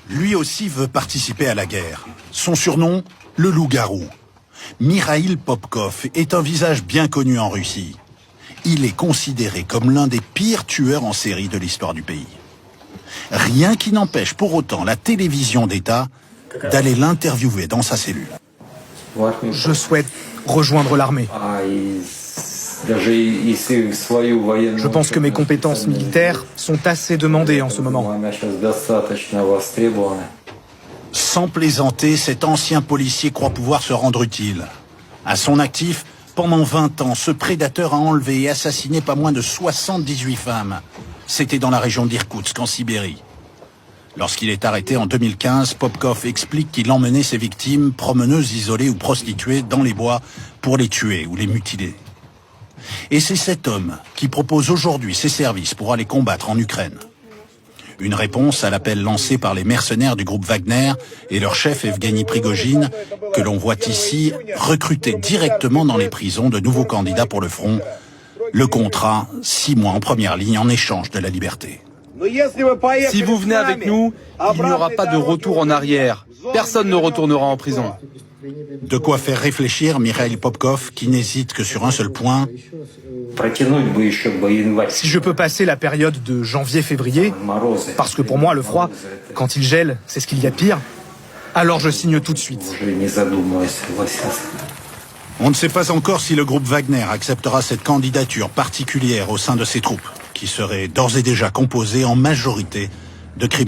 Lui aussi veut participer à la guerre. Son surnom, le loup-garou. Mikhail Popkov est un visage bien connu en Russie. Il est considéré comme l'un des pires tueurs en série de l'histoire du pays. Rien qui n'empêche pour autant la télévision d'État d'aller l'interviewer dans sa cellule. Je souhaite rejoindre l'armée. Je pense que mes compétences militaires sont assez demandées en ce moment. Sans plaisanter, cet ancien policier croit pouvoir se rendre utile. À son actif, pendant 20 ans, ce prédateur a enlevé et assassiné pas moins de 78 femmes. C'était dans la région d'Irkoutsk, en Sibérie. Lorsqu'il est arrêté en 2015, Popkov explique qu'il emmenait ses victimes, promeneuses isolées ou prostituées, dans les bois pour les tuer ou les mutiler. Et c'est cet homme qui propose aujourd'hui ses services pour aller combattre en Ukraine. Une réponse à l'appel lancé par les mercenaires du groupe Wagner et leur chef Evgeny Prigojine, que l'on voit ici recruter directement dans les prisons de nouveaux candidats pour le front. Le contrat, 6 mois en première ligne en échange de la liberté. Si vous venez avec nous, il n'y aura pas de retour en arrière. Personne ne retournera en prison. De quoi faire réfléchir Mikhail Popkov, qui n'hésite que sur un seul point. Si je peux passer la période de janvier-février, parce que pour moi, le froid, quand il gèle, c'est ce qu'il y a de pire, alors je signe tout de suite. On ne sait pas encore si le groupe Wagner acceptera cette candidature particulière au sein de ses troupes, qui serait d'ores et déjà composée en majorité de criminels.